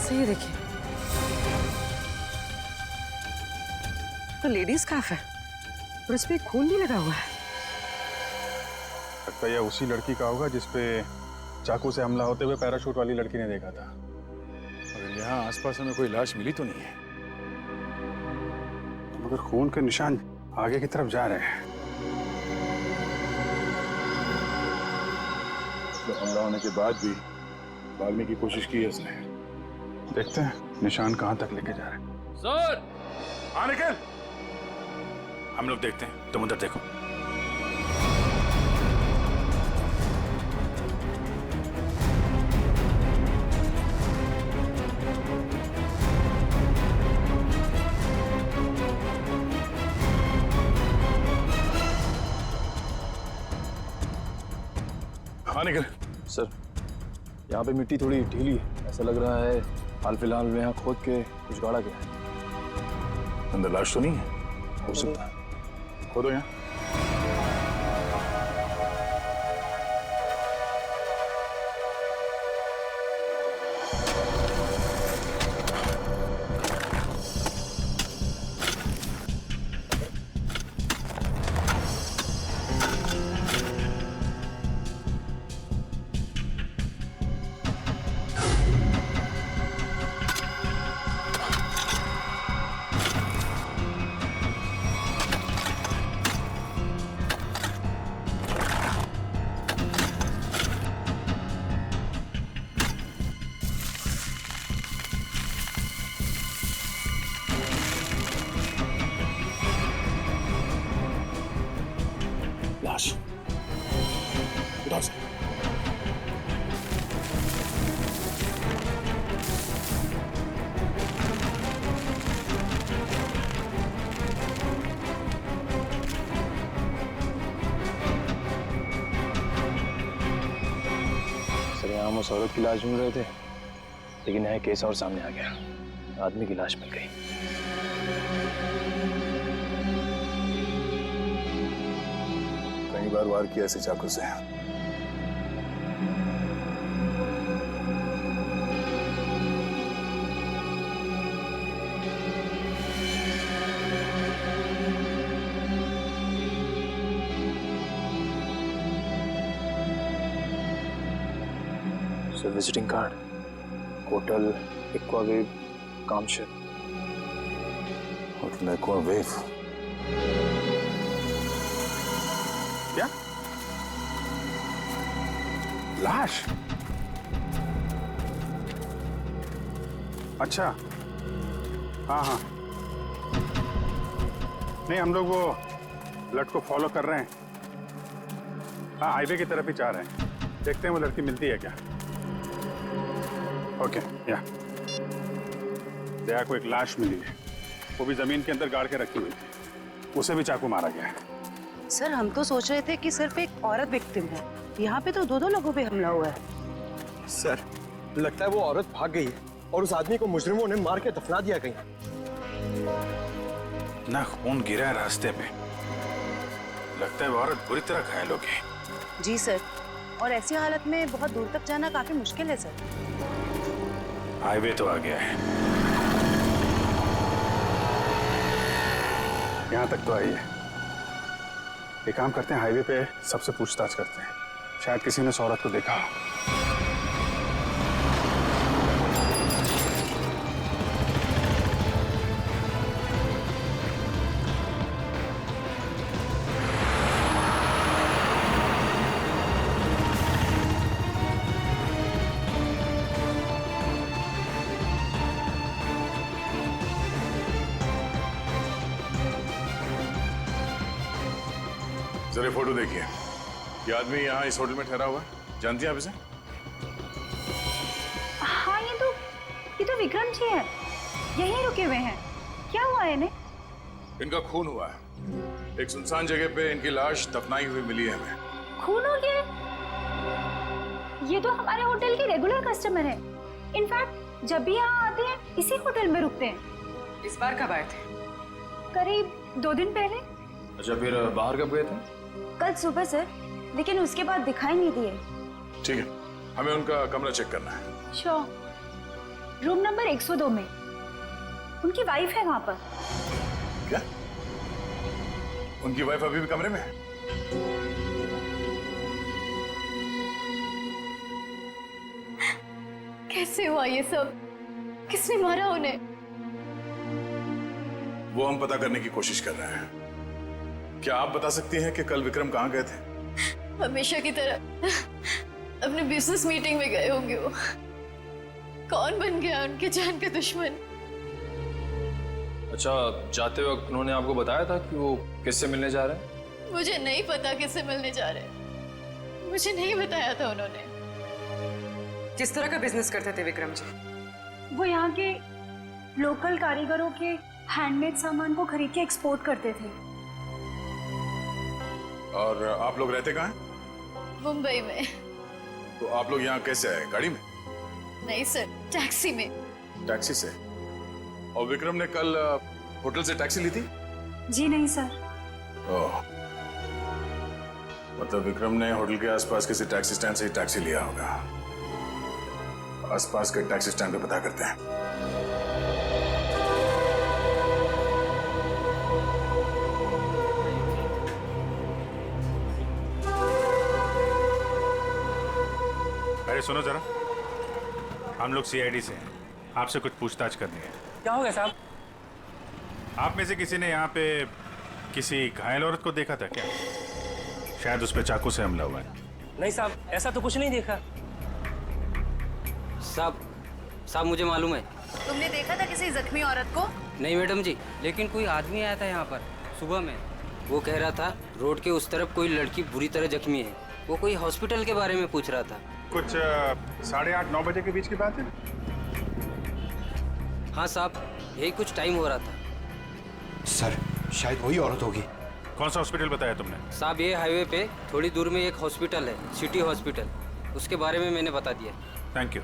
से ये देखिए, तो लेडीज स्कार्फ है और इस पे खून भी लगा हुआ है। लगता है यह उसी लड़की का होगा जिसपे चाकू से हमला होते हुए पैराशूट वाली लड़की ने देखा था। मगर यहाँ आसपास हमें कोई लाश मिली तो नहीं है। मगर खून के निशान आगे की तरफ जा रहे हैं। तो हमला होने के बाद भी भागने की कोशिश की है उसने। देखते हैं निशान कहां तक लेके जा रहे हैं। सर! हाँ निकल, हम लोग देखते हैं, तुम उधर देखो। हाँ निकल। सर, यहाँ पे मिट्टी थोड़ी ढीली है, ऐसा लग रहा है हाल फिलहाल में यहाँ खोद के कुछ गाड़ा गया है। अंदर लाश तो नहीं है? हो सकता है। खोदो यहाँ। लाश उठा से। सर, यहाँ हम उस औरत की लाश ढूंढ रहे थे, लेकिन यहाँ केस और सामने आ गया। आदमी की लाश मिल गई। कई बार वार किया ऐसे चाकू से। Sir, visiting card, hotel Aquawave, Kamshet. Hotel Aquawave? क्या? लाश? अच्छा, हाँ हाँ, नहीं हम लोग वो लड़के को फॉलो कर रहे हैं। हाँ, हाईवे की तरफ ही जा रहे हैं। देखते हैं वो लड़की मिलती है क्या। ओके, या दया को एक लाश मिली है, वो भी जमीन के अंदर गाड़ के रखी हुई थी। उसे भी चाकू मारा गया है। सर, हम तो सोच रहे थे कि सिर्फ एक औरत विक्टिम है, यहाँ पे तो दो लोगों पे हमला हुआ है। सर, लगता है वो औरत भाग गई है और उस आदमी को मुजरिमों ने मार के दफना दिया कहीं। ना खून गिरा है रास्ते पे, लगता है वो औरत बुरी तरह घायल हो गई। जी सर, और ऐसी हालत में बहुत दूर तक जाना काफी मुश्किल है सर। हाईवे तो आ गया है, यहाँ तक तो आई है। एक काम करते हैं, हाईवे पे सबसे पूछताछ करते हैं, शायद किसी ने उस औरत को देखा हो। जरा फोटो देखिए, ये आदमी यहाँ इस होटल में ठहरा हुआ है, जानती हैं आप इसे? हाँ, ये तो विक्रम जी है, यहीं रुके हुए हैं। क्या हुआ है इन्हें? इनका खून हुआ है, एक सुनसान जगह पे इनकी लाश दफनाई हुई मिली है हमें। खून हो गया? ये तो हमारे होटल के रेगुलर कस्टमर है। इनफैक्ट जब भी यहाँ आते हैं इसी होटल में रुकते हैं। इस बार कब आए थे? करीब 2 दिन पहले। अच्छा, फिर बाहर कब गए थे? कल सुबह सर, लेकिन उसके बाद दिखाई नहीं दिए। ठीक है, हमें उनका कमरा चेक करना है। श्योर। रूम नंबर 102 में। उनकी वाइफ है वहां पर। क्या? उनकी वाइफ अभी भी कमरे में है? कैसे हुआ ये सब? किसने मारा उन्हें? वो हम पता करने की कोशिश कर रहे हैं। क्या आप बता सकती हैं कि कल विक्रम कहाँ गए थे? हमेशा की तरह अपने बिजनेस मीटिंग में गए होंगे वो। कौन बन गया उनके जान का दुश्मन? अच्छा, जाते वक्त उन्होंने आपको बताया था कि वो किससे मिलने जा रहे हैं? मुझे नहीं पता किससे मिलने जा रहे हैं। मुझे नहीं बताया था उन्होंने। किस तरह का बिजनेस करते थे विक्रम जी? वो यहाँ के लोकल कारीगरों के हैंडमेड सामान को खरीद के एक्सपोर्ट करते थे। और आप लोग रहते कहाँ हैं? मुंबई में। तो आप लोग यहाँ कैसे आए? गाड़ी में? नहीं सर, टैक्सी में। टैक्सी से? और विक्रम ने कल होटल से टैक्सी ली थी? जी नहीं सर। ओह, मतलब विक्रम ने होटल के आसपास किसी टैक्सी स्टैंड से ही टैक्सी लिया होगा। आसपास के टैक्सी स्टैंड पे पता करते हैं। अरे सुनो जरा, हम लोग सीआईडी से हैं, आपसे कुछ पूछताछ करनी है। क्या हो गया साहब? आप में से किसी ने यहाँ पे किसी घायल औरत को देखा था क्या? शायद उस पर चाकू से हमला हुआ है। नहीं साहब, ऐसा तो कुछ नहीं देखा। साहब मुझे मालूम है। तुमने देखा था किसी जख्मी औरत को? नहीं मैडम जी, लेकिन कोई आदमी आया था यहाँ पर सुबह में। वो कह रहा था रोड के उस तरफ कोई लड़की बुरी तरह जख्मी है। वो कोई हॉस्पिटल के बारे में पूछ रहा था। कुछ 8:30-9 बजे के बीच की बात है। हाँ साहब, यही कुछ टाइम हो रहा था। सर, शायद वही औरत होगी। कौन सा हॉस्पिटल बताया तुमने? साहब ये हाईवे पे थोड़ी दूर में एक हॉस्पिटल है, सिटी हॉस्पिटल। उसके बारे में मैंने बता दिया। Thank you.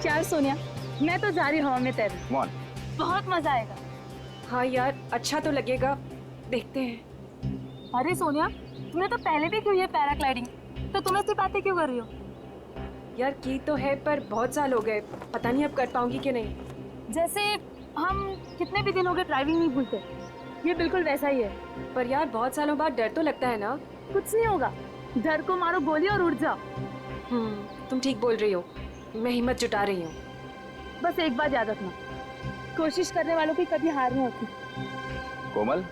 यार सोनिया, मैं तो जा रही हवा में तैरने। बहुत मजा आएगा। हाँ यार, अच्छा तो लगेगा, देखते हैं। अरे सोनिया, तुमने तो पहले भी की है पैराग्लाइडिंग, तो तुम ऐसी बातें क्यों कर रही हो? यार की तो है, पर बहुत साल हो गए, पता नहीं अब कर पाऊंगी कि नहीं। जैसे हम कितने भी दिन हो गए ड्राइविंग नहीं भूलते, ये बिल्कुल वैसा ही है। पर यार बहुत सालों बाद डर तो लगता है ना। कुछ नहीं होगा, डर को मारो गोली और उड़ जाओ। तुम ठीक बोल रही हो, मैं हिम्मत जुटा रही हूँ। बस एक बात याद रखना, कोशिश करने वालों की कभी हार नहीं होती। कोमल,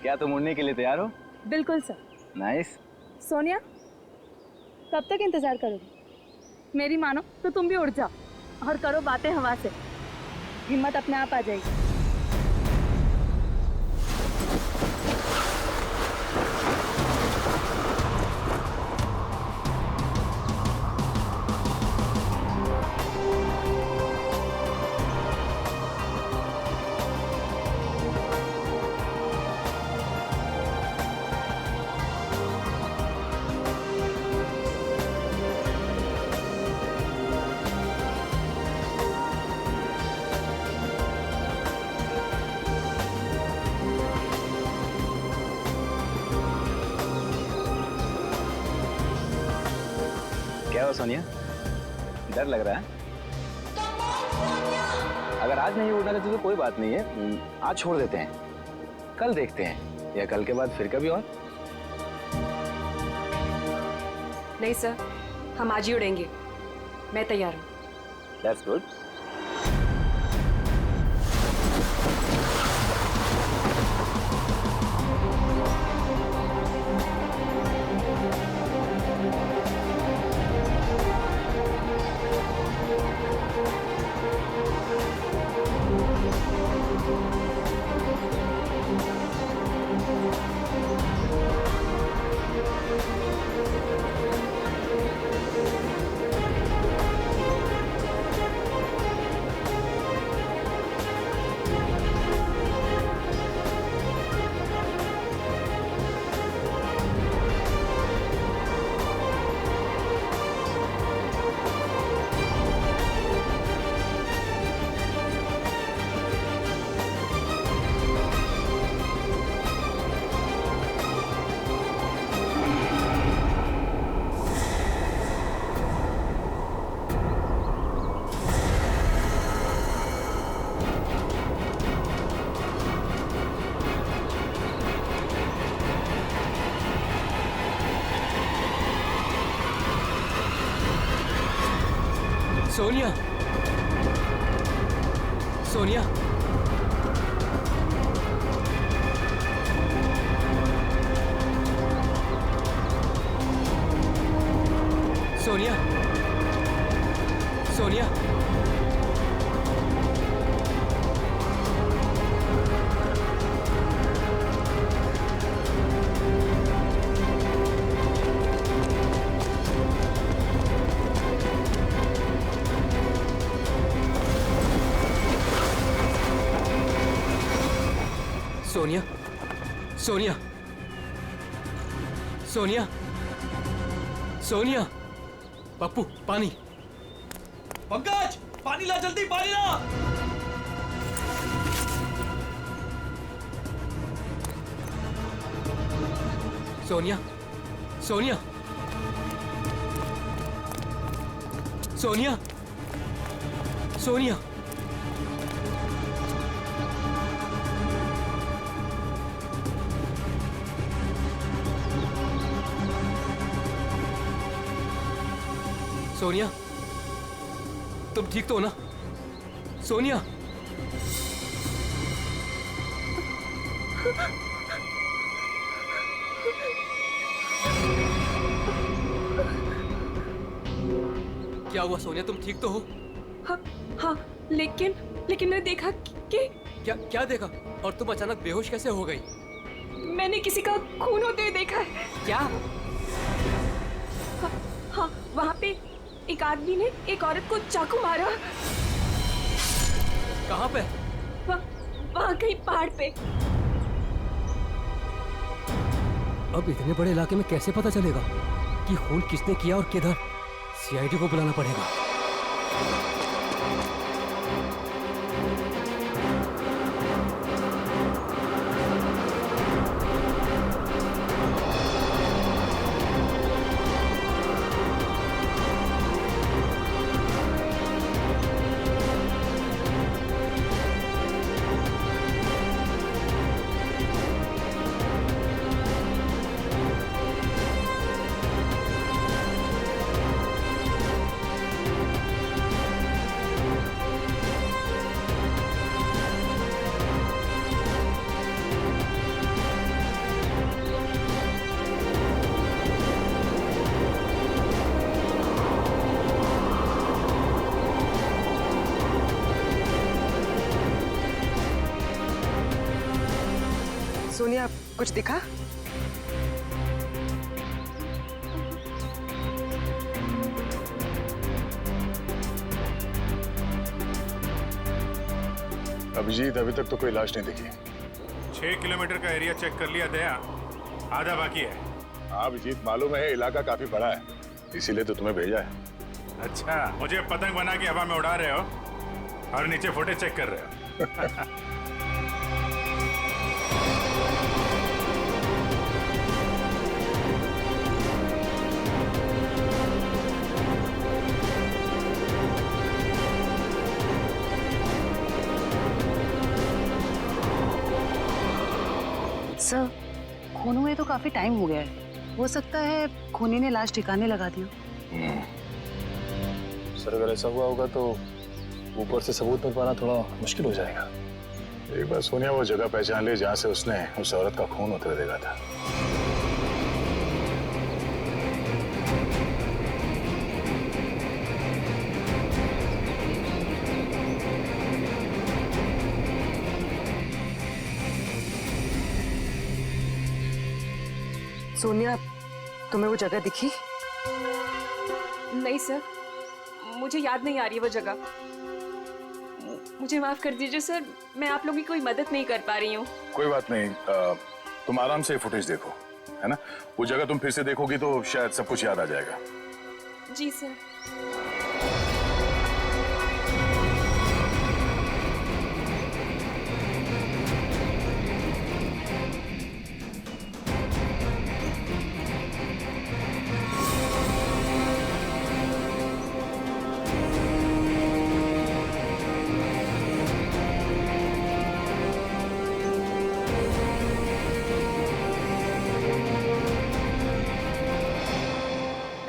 क्या तुम उड़ने के लिए तैयार हो? बिल्कुल सर। नाइस। सोनिया, कब तक इंतजार करोगी? मेरी मानो तो तुम भी उड़ जाओ और करो बातें हवा से, हिम्मत अपने आप आ जाएगी। क्या हो सोनिया, डर लग रहा है? अगर आज नहीं उड़ना देते तो कोई बात नहीं है, आज छोड़ देते हैं, कल देखते हैं, या कल के बाद फिर कभी और। नहीं सर, हम आज ही उड़ेंगे, मैं तैयार हूँ। That's good. सोनिया, सोनिया, सोनिया, सोनिया, सोनिया, सोनिया, सोनिया, सोनिया, पप्पू पानी। पंकज, पानी ला, जल्दी पानी ला। सोनिया, सोनिया, सोनिया, सोनिया, सोनिया, तुम ठीक तो हो ना? सोनिया, क्या हुआ सोनिया, तुम ठीक तो हो? हाँ हाँ, लेकिन मैंने देखा कि क्या देखा? और तुम अचानक बेहोश कैसे हो गई? मैंने किसी का खून होते हुए देखा है। क्या? हाँ, वहाँ पे एक आदमी ने एक औरत को चाकू मारा। कहाँ पे? वहाँ कहीं पहाड़ पे। अब इतने बड़े इलाके में कैसे पता चलेगा कि खून किसने किया और किधर? सीआईडी को बुलाना पड़ेगा। सोनिया, कुछ दिखा? अभिजीत, अभी तक तो कोई लाश नहीं दिखी। 6 किलोमीटर का एरिया चेक कर लिया दया, आधा बाकी है। हाँ अभिजीत, मालूम है इलाका काफी बड़ा है, इसीलिए तो तुम्हें भेजा है। अच्छा, मुझे पतंग बना के हवा में उड़ा रहे हो और नीचे फुटेज चेक कर रहे हो। सर, खून हुए तो काफी टाइम हो गया है, हो सकता है खूनी ने लाश ठिकाने लगा दी हो। सर अगर ऐसा हुआ होगा तो ऊपर से सबूत मिल पाना थोड़ा मुश्किल हो जाएगा। एक बार सोनिया वो जगह पहचान ली जहाँ से उसने उस औरत का खून होते हुए देखा था। सोनिया, तुम्हें वो जगह दिखी? नहीं सर, मुझे याद नहीं आ रही है वो जगह। मुझे माफ कर दीजिए सर, मैं आप लोगों की कोई मदद नहीं कर पा रही हूँ। कोई बात नहीं, तुम आराम से फुटेज देखो, है ना? वो जगह तुम फिर से देखोगी तो शायद सब कुछ याद आ जाएगा। जी सर।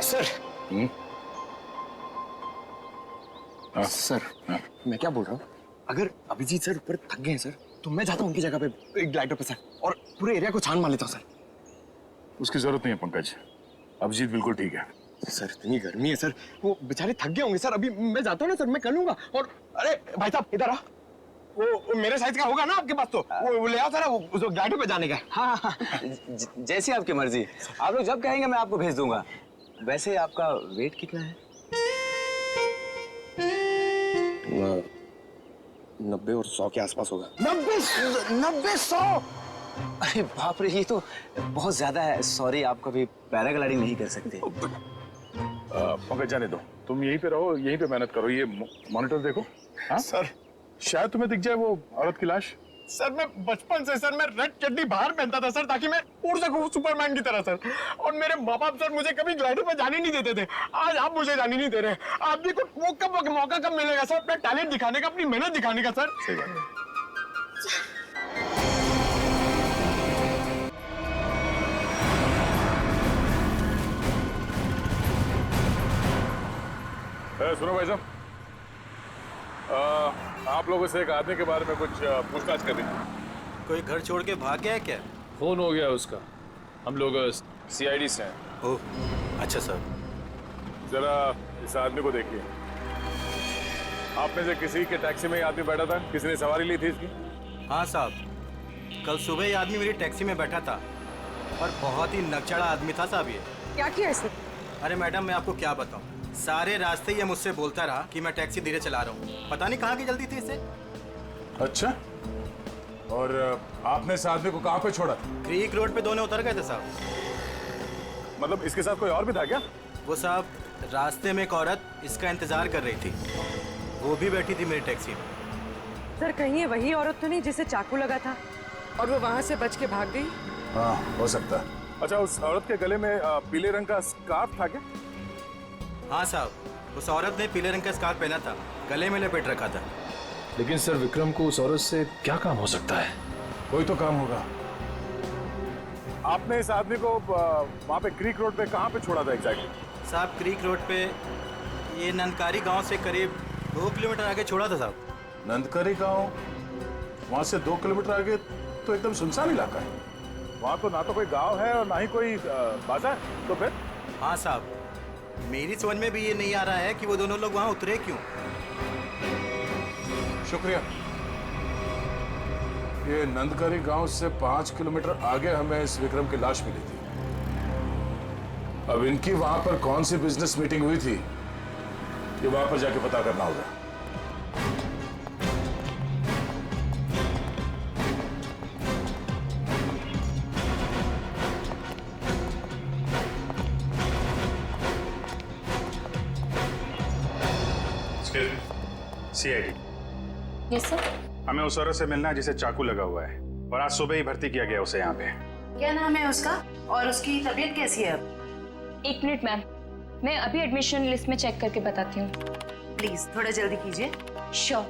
सर। हाँ? सर, हाँ? मैं क्या बोल रहा हूँ, अगर अभिजीत सर ऊपर थक गए हैं सर, तो मैं जाता हूँ उनकी जगह पे एक ग्लाइडर पे सर, और पूरे एरिया को छान मार लेता हूँ सर। उसकी जरूरत नहीं है पंकज, अभिजीत बिल्कुल ठीक है। सर इतनी गर्मी है सर, वो बेचारे थक गए होंगे सर। अभी मैं जाता हूँ ना सर, मैं कर लूंगा। और अरे भाई साहब इधर आ, वो मेरे साइज का होगा ना आपके पास? तो वो ले आओ सर, वो ग्लाइडर पे जाने का। हाँ हाँ, जैसी आपकी मर्जी, आप लोग जब कहेंगे मैं आपको भेज दूंगा। वैसे आपका वेट कितना है? 90 और 100 के आसपास होगा। 90-100? अरे बाप रे, ये तो बहुत ज्यादा है। सॉरी, आप कभी पैराग्लाइडिंग नहीं कर सकते। पंकज जाने दो, तुम यहीं पे रहो, यहीं पे मेहनत करो। ये मॉनिटर देखो। हाँ सर, शायद तुम्हें दिख जाए वो औरत की लाश। सर मैं बचपन से सर मैं रेड चड्डी बाहर पहनता था सर, ताकि मैं उड़ सकूं सुपरमैन की तरह सर। और मेरे माँ बाप सर मुझे कभी ग्लाइडर पे जाने नहीं देते थे। आज आप मुझे जाने नहीं दे रहे। आप भी को वो कब मौका कब मिलेगा सर अपना टैलेंट दिखाने का, अपनी मेहनत दिखाने का सर? सही बात है। सुनो भाई साहब, आप लोगों से एक आदमी के बारे में कुछ पूछताछ करनी है। कोई घर छोड़ के भाग गया है क्या? फोन हो गया उसका, हम लोग CID से हैं। ओह अच्छा सर। जरा इस आदमी को देखिए। आप में से किसी के टैक्सी में ये आदमी बैठा था? किसी ने सवारी ली थी इसकी? हाँ साहब, कल सुबह ये आदमी मेरी टैक्सी में बैठा था और बहुत ही नकचड़ा आदमी था साहब ये। क्या किया इसने? अरे मैडम मैं आपको क्या बताऊं, सारे रास्ते ये मुझसे बोलता रहा कि मैं टैक्सी धीरे चला रहा हूँ। पता नहीं कहाँ की जल्दी थी इसे। अच्छा, और आपने इस आदमी को कहाँ पे छोड़ा था? क्रीक रोड पे दोनों उतर गए थे साहब। मतलब इसके साथ कोई और भी था क्या? वो साहब, रास्ते में एक औरत इसका इंतजार कर रही थी, वो भी बैठी थी मेरी टैक्सी में। सर कहीं ये वही औरत तो नहीं जिसे चाकू लगा था और वो वहाँ से बच के भाग गई? हाँ हो सकता है। अच्छा, उस औरत के गले में पीले रंग का स्कार्फ था क्या? हाँ साहब, उस औरत ने पीले रंग का स्कार्फ पहना था, गले में लपेट रखा था। लेकिन सर विक्रम को उस औरत से क्या काम हो सकता है? कोई तो काम होगा। आपने इस आदमी को वहाँ पे क्रीक रोड पे कहाँ पे छोड़ा था एग्जैक्टली? साहब क्रीक रोड पे ये नंदकारी गांव से करीब 2 किलोमीटर आगे छोड़ा था साहब। नंदकारी गांव? वहाँ से 2 किलोमीटर आगे तो एकदम सुनसान इलाका है। वहाँ तो ना तो कोई गांव है और ना ही कोई बाजार। तो फिर? हाँ साहब, मेरी समझ में भी ये नहीं आ रहा है कि वो दोनों लोग वहाँ उतरे क्यों। शुक्रिया। ये नंदकारी गांव से 5 किलोमीटर आगे हमें इस विक्रम की लाश मिली थी। अब इनकी वहां पर कौन सी बिजनेस मीटिंग हुई थी, ये वहां पर जाके पता करना होगा। CID। Yes sir. हमें उस औरत से मिलना है जिसे चाकू लगा हुआ है, और आज सुबह ही भर्ती किया गया उसे यहाँ पे। क्या नाम है उसका और उसकी तबीयत कैसी है अब? 1 मिनट मैम, मैं अभी एडमिशन लिस्ट में चेक करके बताती हूँ। प्लीज थोड़ा जल्दी कीजिए। श्योर।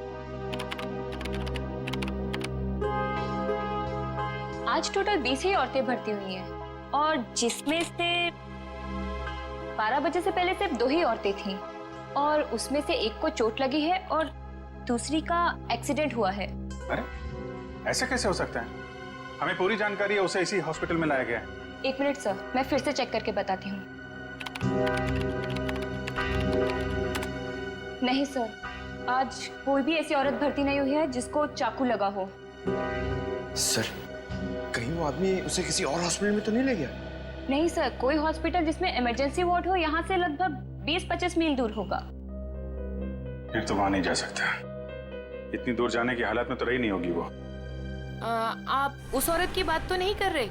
आज टोटल 20 ही औरतें भर्ती हुई हैं और जिसमें से 12 बजे से पहले सिर्फ 2 ही औरतें थीं और उसमें से एक को चोट लगी है और दूसरी का एक्सीडेंट हुआ है। अरे ऐसा कैसे हो सकता है? हमें पूरी जानकारी है, उसे इसी हॉस्पिटल में लाया गया है। 1 मिनट सर, मैं फिर से चेक करके बताती हूँ। नहीं सर, आज कोई भी ऐसी औरत भर्ती नहीं हुई है जिसको चाकू लगा हो। सर, कहीं वो आदमी उसे किसी और हॉस्पिटल में तो नहीं ले गया? नहीं सर, कोई हॉस्पिटल जिसमें इमरजेंसी वार्ड हो यहाँ से लगभग 20-25 मील दूर होगा। फिर तो वहां नहीं जा सकता। इतनी दूर जाने की हालत में तो रही नहीं होगी वो। आप उस औरत की बात तो नहीं कर रहे?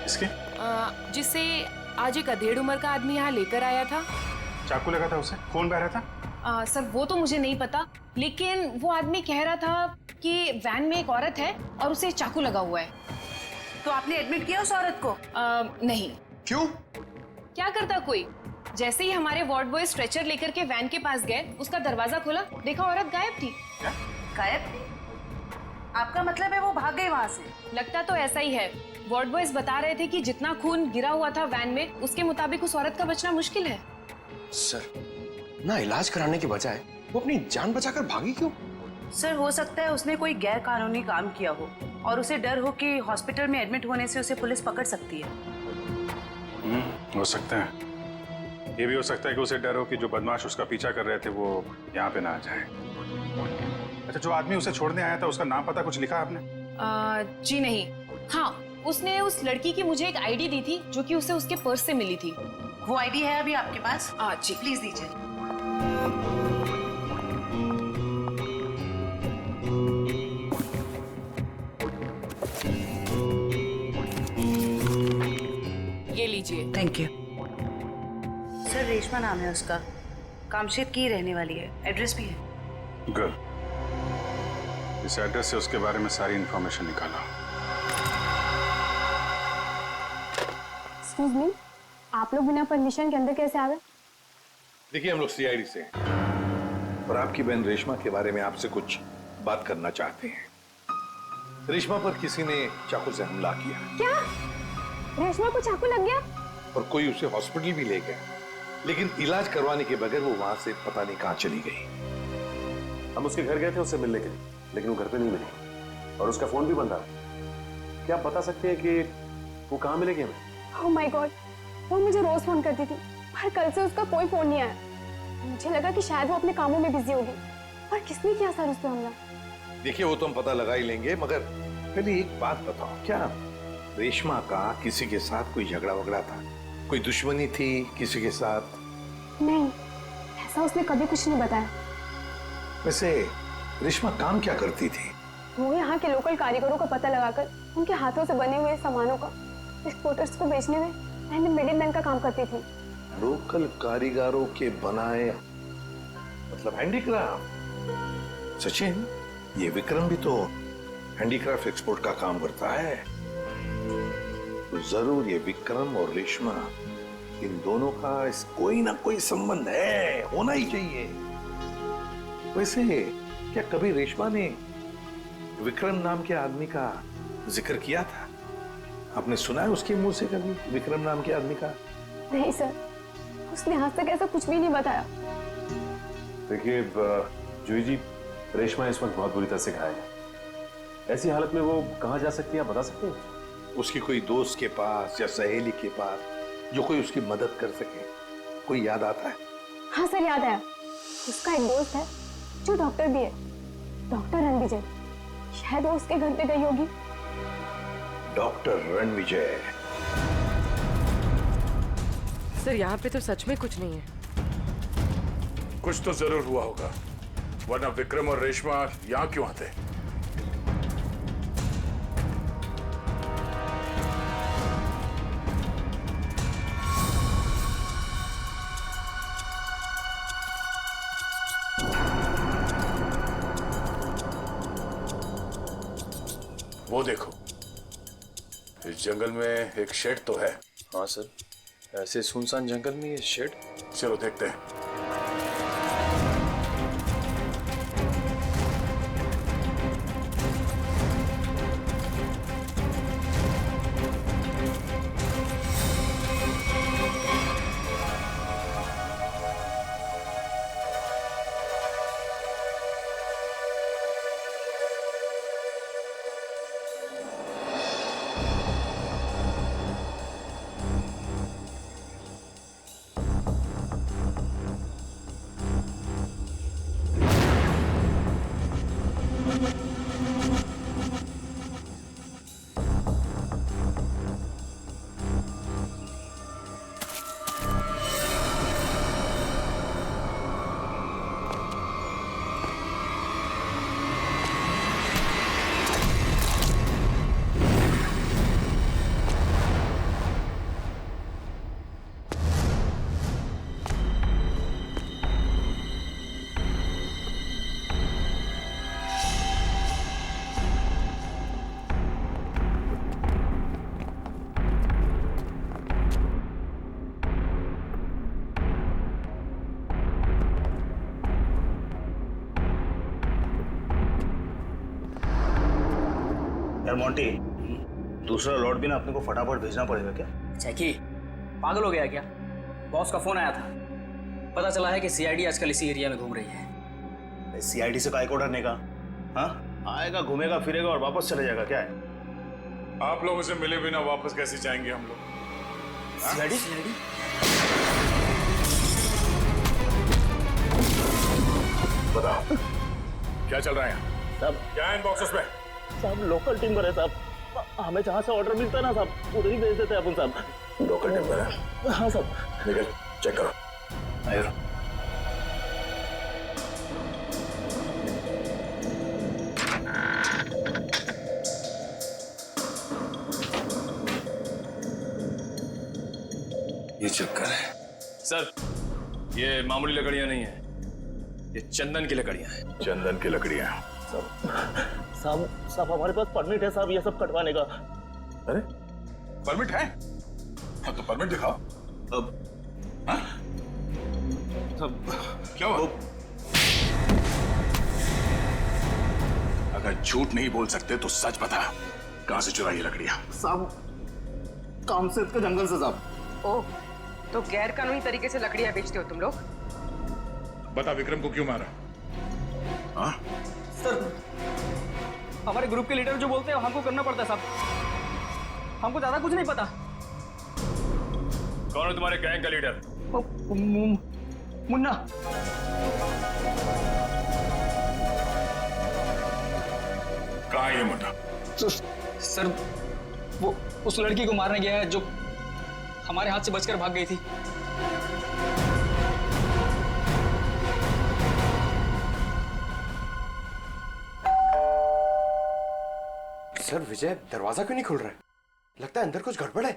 इसके? जिसे आज एक अधेड़ उम्र का आदमी यहाँ लेकर आया था। चाकू लगा था उसे? खून बह रहा था? सर वो तो मुझे नहीं पता, लेकिन वो आदमी कह रहा था कि वैन में एक औरत है और उसे चाकू लगा हुआ है। तो आपने एडमिट किया उस औरत को? नहीं। क्यों? क्या करता कोई? जैसे ही हमारे वार्ड बॉय स्ट्रेचर लेकर के वैन के पास गए, उसका दरवाजा खोला, देखा औरत गायब थी। क्या? गायब? आपका मतलब है वो भाग गई वहां से? लगता तो ऐसा ही है। वार्ड बॉयज बता रहे थे कि जितना खून गिरा हुआ था वैन में, उसके मुताबिक उस औरत का बचना मुश्किल है। सर, ना इलाज कराने के बजाय वो अपनी जान बचाकर भागी क्यों? सर, हो सकता है उसने कोई गैर कानूनी काम किया हो और उसे डर हो कि हॉस्पिटल में एडमिट होने से उसे पुलिस पकड़ सकती है। हो सकता है। ये भी हो सकता है कि उसे डर हो कि जो बदमाश उसका पीछा कर रहे थे वो यहाँ पे ना आ जाए। अच्छा, जो आदमी उसे छोड़ने आया था उसका नाम पता कुछ लिखा आपने? जी नहीं। हाँ, उसने उस लड़की की मुझे एक आईडी दी थी जो कि उसे उसके पर्स से मिली थी। वो आईडी है अभी आपके पास? जी प्लीज दीजिए। ये लीजिए। Thank you. सर, रेशमा नाम है उसका, कामशेद की रहने वाली है, एड्रेस भी है। गुड। इस एड्रेस से उसके बारे में सारी इंफॉर्मेशन निकाला। एक्सक्यूज मी, आप लोग बिना परमिशन के अंदर कैसे आ गए? देखिए, हम लोग सीआईडी से हैं और आपकी बहन रेशमा के बारे में आपसे कुछ बात करना चाहते हैं। रेशमा पर किसी ने चाकू से हमला किया। क्या? रेशमा को चाकू लग गया? और कोई उसे हॉस्पिटल भी ले गया, लेकिन इलाज करवाने के बगैर वो वहां से पता नहीं कहां चली गई। हम उसके घर गए थे उससे मिलने के लिए, लेकिन वो घर पे नहीं मिली और उसका फोन भी बंद रहा। क्या आप बता सकते हैं कि वो कहाँ मिलेगी हमें? ओह माय गॉड, वो मुझे रोज फोन करती थी, पर कल से उसका कोई फोन नहीं आया। मुझे लगा कि शायद वो अपने कामों में बिजी होगी। पर किसने किया सर उस पे हमला? देखिए, वो तो हम पता लगा ही लेंगे, मगर पहले एक बात बताओ, क्या रेशमा का किसी के साथ कोई झगड़ा वगड़ा था? कोई दुश्मनी थी किसी के साथ? नहीं, ऐसा उसने कभी कुछ नहीं बताया। वैसे रेशमा काम क्या करती थी? वो यहाँ के लोकल कारीगरों का पता लगाकर उनके हाथों से बने हुए सामानों का एक्सपोर्टर्स को बेचने में एंड मिडिलमैन का काम करती थी। लोकल कारीगरों के बनाए, मतलब हैंडीक्राफ्ट। सचिन, ये विक्रम भी तो हैंडीक्राफ्ट एक्सपोर्ट का काम करता है, तो जरूर ये विक्रम और रेशमा, इन दोनों का कोई ना कोई संबंध है, होना ही चाहिए। वैसे क्या कभी रेशमा ने विक्रम नाम के आदमी का जिक्र किया था? आपने सुना है उसके मुंह से कभी विक्रम नाम के आदमी का? नहीं सर, उसने आज तक ऐसा कुछ भी नहीं बताया। देखिए जूही जी, रेशमा इस वक्त बहुत बुरी तरह से घायल है। ऐसी हालत में वो कहाँ जा सकती है, आप बता सकते हैं? उसकी कोई दोस्त के पास या सहेली के पास जो कोई उसकी मदद कर सके, कोई याद आता है? हाँ सर, याद आया। उसका एक दोस्त है जो डॉक्टर भी है, डॉक्टर रणविजय। शायद वो उसके घर पे गई होगी। डॉक्टर रणविजय? सर, यहाँ पे तो सच में कुछ नहीं है। कुछ तो जरूर हुआ होगा, वरना विक्रम और रेशमा यहाँ क्यों आते? वो देखो, इस जंगल में एक शेड तो है। हाँ सर, ऐसे सुनसान जंगल में ये शेड? चलो देखते हैं। यार मोंटी, दूसरा लॉट भी ना अपने को फटाफट भेजना पड़ेगा क्या? जैकी पागल हो गया क्या? बॉस का फोन आया था, पता चला है कि सीआईडी आजकल इसी एरिया में घूम रही है। सीआईडी से काय को डरने का? हाँ, आएगा घूमेगा फिरेगा और वापस चले जाएगा, क्या है? आप लोगों से मिले बिना वापस कैसे जाएंगे हम लोग? सीआईडी? बताओ क्या चल रहा है यहाँ? सब क्या है इन बॉक्सेस में? सब लोकल टिम्बर है साहब। हमें जहाँ से ऑर्डर मिलता है ना साहब, उधर ही भेज देते हैं अपन साहब। लोकल टिम्बर है? हाँ साहब। निकल चेक करो। आयो। ये चक्कर है सर, ये मामूली लकड़ियां नहीं है, ये चंदन की लकड़ियां हैं। चंदन की लकड़ियां? साहब हमारे पास परमिट है साहब ये सब कटवाने का। अरे परमिट है? हाँ तो परमिट दिखाओ। अब हाँ? सब क्या हुआ? अगर झूठ नहीं बोल सकते तो सच बता, कहां से चुराई लकड़ियां? साहब कामसेद के जंगल से साहब। ओह, तो गैर कानूनी तरीके से लकड़ियां बेचते हो तुम लोग? बता विक्रम को क्यों मारा? हाँ? सर हमारे ग्रुप के लीडर जो बोलते हैं हमको करना पड़ता है साहब, हमको ज्यादा कुछ नहीं पता। कौन है तुम्हारे गैंग का लीडर? मुन्ना। कहाँ है ये मुन्ना? सर वो उस लड़की को मारने गया है जो हमारे हाथ से बचकर भाग गई थी। सर विजय दरवाजा क्यों नहीं खुल रहा है? लगता है अंदर कुछ गड़बड़ है।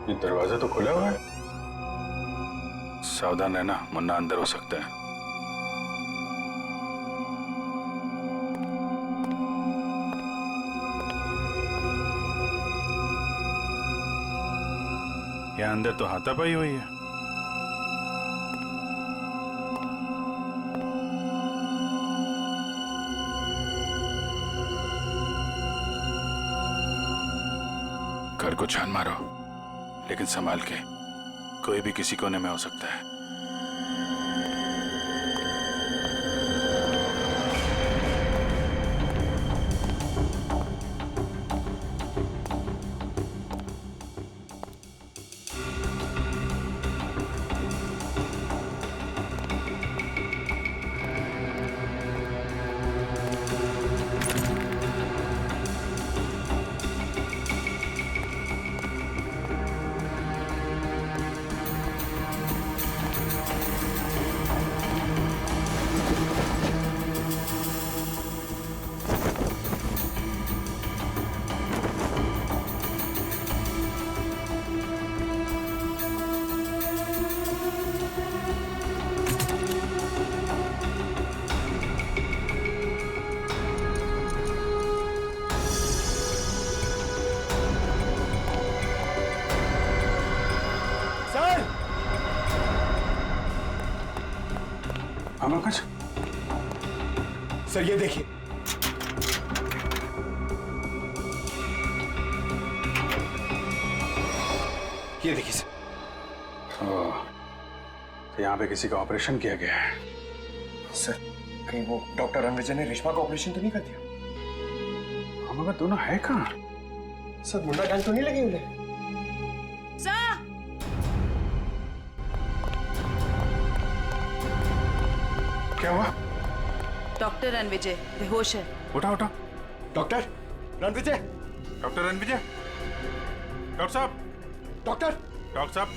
ये दरवाजा तो खुला हुआ है। सावधान रहना, मुन्ना अंदर हो सकता है। यहाँ अंदर तो हाथापाई हुई है। घर को छान मारो, लेकिन संभाल के, कोई भी किसी कोने में हो सकता है। पंकज, सर ये देखिए। ये देखिए सर। तो यहाँ पे किसी का ऑपरेशन किया गया है। सर कहीं वो डॉक्टर रणविजय ने रेशमा का ऑपरेशन तो नहीं कर दिया? हम अगर दोनों है कहाँ? सर मुंडा डाल तो नहीं लगी उन्हें? क्या हुआ? डॉक्टर रणविजय बेहोश है। उठा उठा। Doctor Ranvijay, doctor Ranvijay, doctor साहब, डॉक्टर साहब,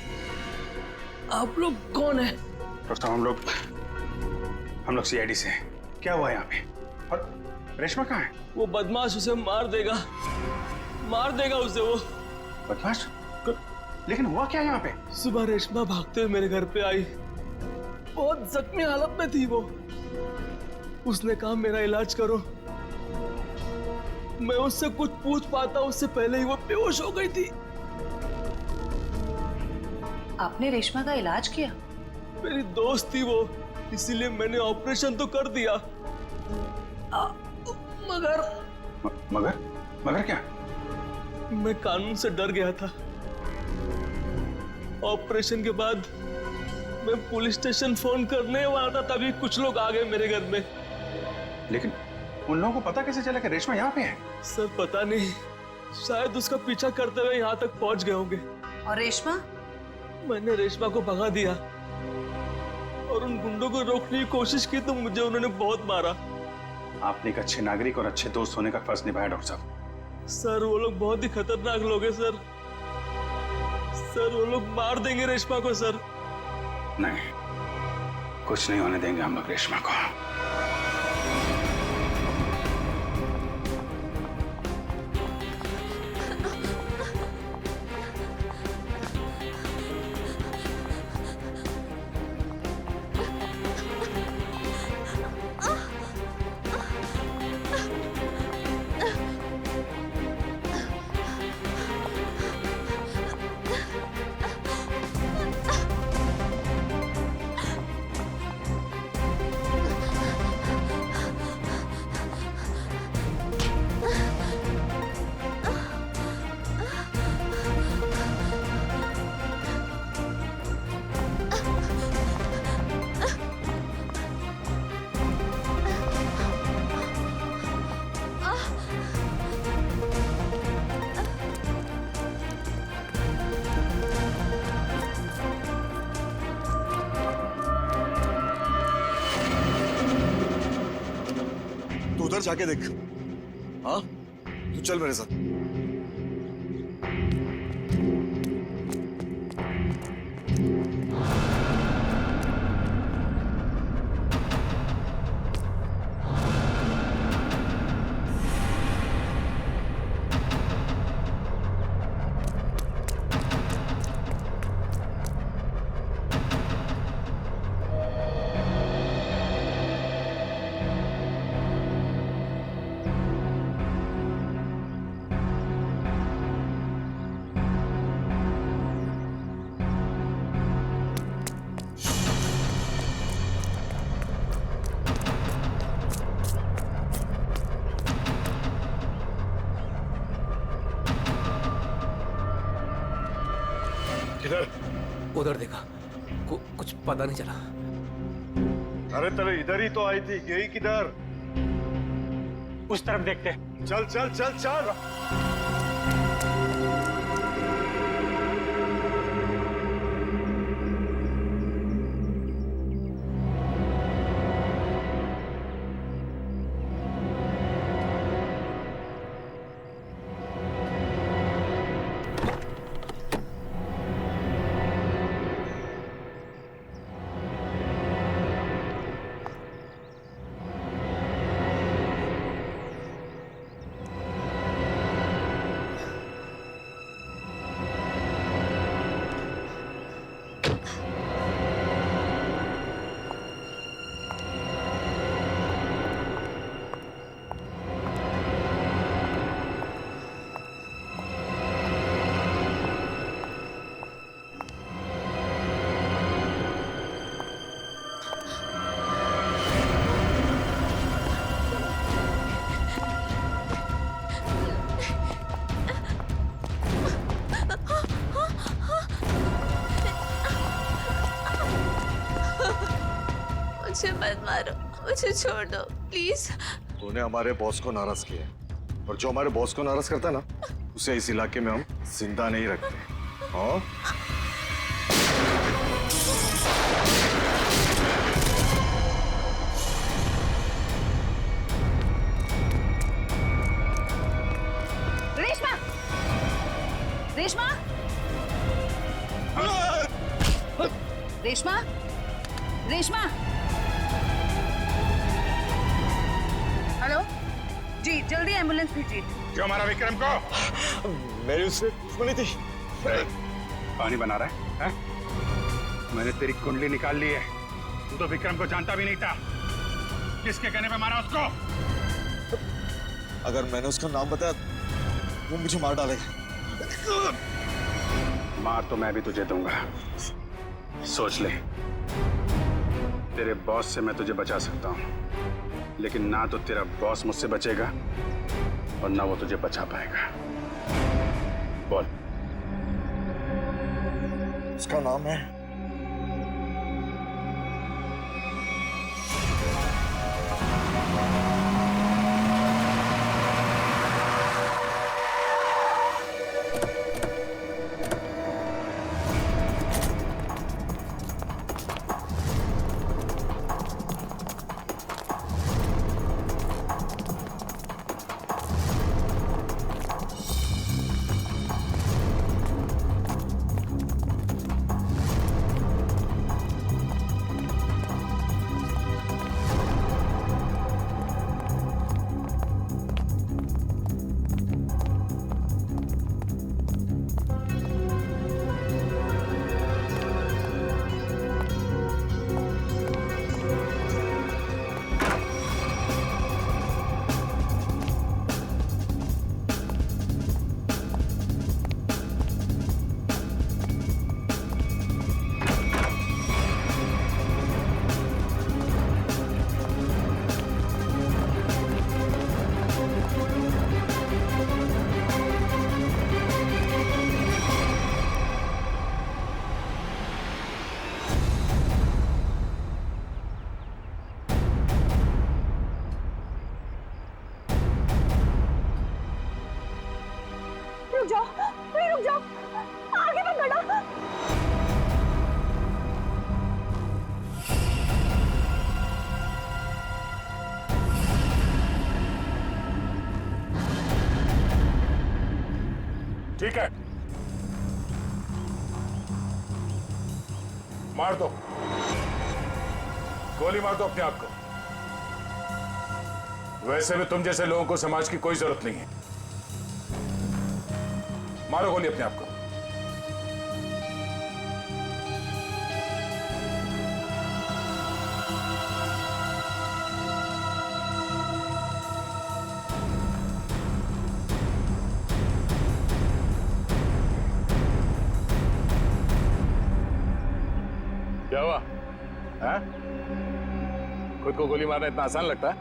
आप लोग कौन है? डॉक्टर साहब हम लोग सीआईडी से हैं। क्या हुआ यहाँ पे? और रेशमा कहाँ है? वो बदमाश उसे मार देगा उसे वो। बदमाश? लेकिन हुआ क्या यहाँ पे? सुबह रेशमा भागते हुए मेरे घर पे आई, बहुत जख्मी हालत में थी वो। उसने कहा मेरा इलाज करो। मैं उससे कुछ पूछ पाता उससे पहले ही वो बेहोश हो गई थी। आपने रेशमा का इलाज किया? मेरी दोस्त थी वो, इसीलिए मैंने ऑपरेशन तो कर दिया। मगर मगर मगर क्या? मैं कानून से डर गया था। ऑपरेशन के बाद मैं पुलिस स्टेशन फोन करने वाला था, तभी कुछ लोग आ गए मेरे घर में। लेकिन उन लोगों को पता कैसे चला कि रेशमा यहाँ पे है? सर पता नहीं, शायद उसका पीछा करते हुए यहाँ तक पहुंच गए होंगे। और रेशमा? मैंने रेशमा को भगा दिया और उन गुंडों को रोकने की कोशिश की तो मुझे उन्होंने बहुत मारा। आपने एक अच्छे नागरिक और अच्छे दोस्त होने का फर्ज निभाया डॉक्टर साहब। सर वो लोग बहुत ही खतरनाक लोग हैं सर। सर वो लोग मार देंगे रेशमा को सर। नहीं, कुछ नहीं होने देंगे हम लोग रेशमा को। उधर जाके देख। हाँ, तू चल मेरे साथ। उधर देखा, कुछ पता नहीं चला। अरे तेरे इधर ही तो आई थी, गई किधर? उस तरफ देखते। चल चल चल चल। मुझे मत मारो, मुझे छोड़ दो प्लीज। तूने हमारे बॉस को नाराज किया, और जो हमारे बॉस को नाराज करता है ना, उसे इस इलाके में हम जिंदा नहीं रखते। हाँ? रेशमा! रेशमा! रेशमा! रेशमा! हेलो जी, जल्दी एम्बुलेंस भेजिए। क्यों हमारा विक्रम को? मेरी उससे दुश्मनी थी। पानी बना रहा है? मैंने तेरी कुंडली निकाल ली है। तू तो विक्रम को जानता भी नहीं था। किसके कहने पे मारा उसको? अगर मैंने उसका नाम बताया वो मुझे मार डालेगा। मार तो मैं भी तुझे दूंगा, सोच ले। तेरे बॉस से मैं तुझे बचा सकता हूँ, लेकिन ना तो तेरा बॉस मुझसे बचेगा और ना वो तुझे बचा पाएगा। बोल। उसका नाम है रुक जाओ, आगे मत बढ़ो। ठीक है, मार दो, गोली मार दो अपने आप को। वैसे भी तुम जैसे लोगों को समाज की कोई जरूरत नहीं है। मारो गोली अपने आप को। क्या हुआ? हैं? खुद को गोली मारना इतना आसान लगता है?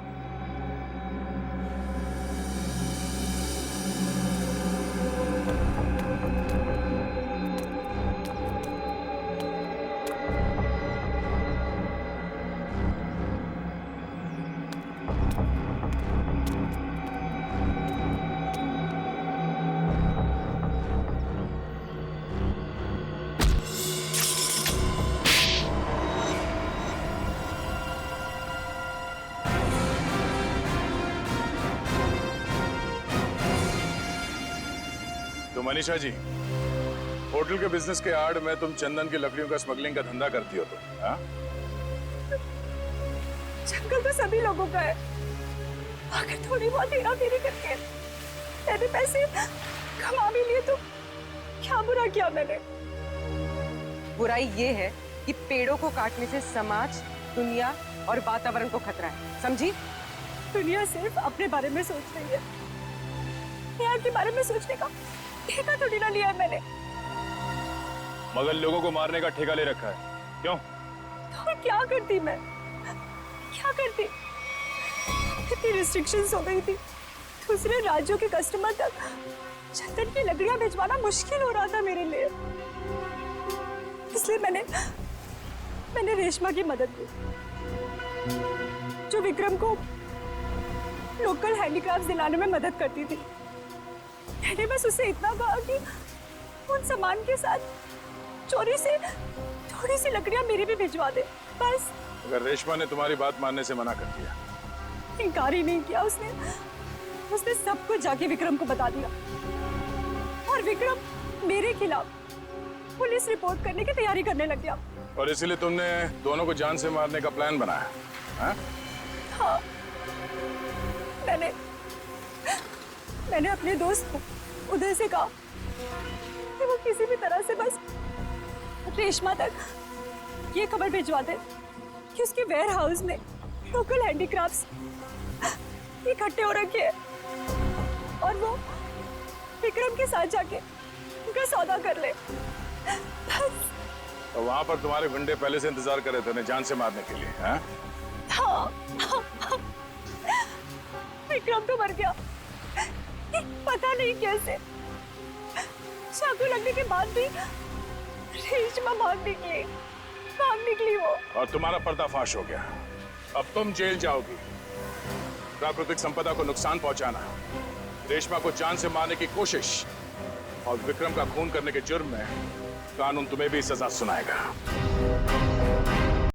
तो मनीषा जी, होटल के बिजनेस के आड़ में तुम चंदन की लकड़ियों का स्मगलिंग का धंधा करती हो तो? हाँ? जंगल तो सभी लोगों का है। अगर थोड़ी बहुत हेरा फेरी करके मैंने पैसे कमा भी लिए तो क्या बुरा किया मैंने? बुराई ये है कि पेड़ों को काटने से समाज, दुनिया और वातावरण को खतरा है, समझी? दुनिया सिर्फ अपने बारे में सोच रही है, यहाँ के बारे में सोचने का ठेका थोड़ी ना लिया है मैंने। मगर लोगों को मारने का ठेका ले रखा है, क्यों? तो क्या करती मैं? क्या करती? इतनी रिस्ट्रिक्शंस हो गई थी, दूसरे राज्यों के कस्टमर तक चंदन की लकड़ियां भिजवाना मुश्किल हो रहा था मेरे लिए। इसलिए मैंने रेशमा की मदद की, जो विक्रम को लोकल हैंडीक्राफ्ट दिलाने में मदद करती थी। मैंने बस उससे इतना कहा कि उन सामान के साथ चोरी से थोड़ी सी लकड़ियां मेरी भी भिजवा दे, बस। अगर रेशमा ने तुम्हारी बात मानने से मना कर दिया? इनकार ही नहीं किया उसने सब कुछ जाके विक्रम को बता दिया और विक्रम मेरे खिलाफ पुलिस रिपोर्ट करने की तैयारी करने लग गया। और इसीलिए तुमने दोनों को जान से मारने का प्लान बनाया? हाँ? हाँ, मैंने अपने दोस्त उदय से कहा कि वो किसी भी तरह से बस रेशमा तक ये खबर भिजवा दे कि उसके वेयर हाउस में लोकल हैंडीक्राफ्ट्स इकट्ठे हो रखे हैं और वो विक्रम के साथ जाके उनका सौदा कर ले, बस। तो वहां पर तुम्हारे गुंडे पहले से इंतजार कर रहे थे उन्हें जान से मारने के लिए? हाँ? हाँ। विक्रम तो मर गया, पता नहीं कैसे। चाकू लगने के बाद भी रेशमा भाग निकली वो। और तुम्हारा पर्दाफाश हो गया। अब तुम जेल जाओगी। प्राकृतिक संपदा को नुकसान पहुंचाना, रेशमा को जान से मारने की कोशिश और विक्रम का खून करने के जुर्म में कानून तुम्हें भी सजा सुनाएगा।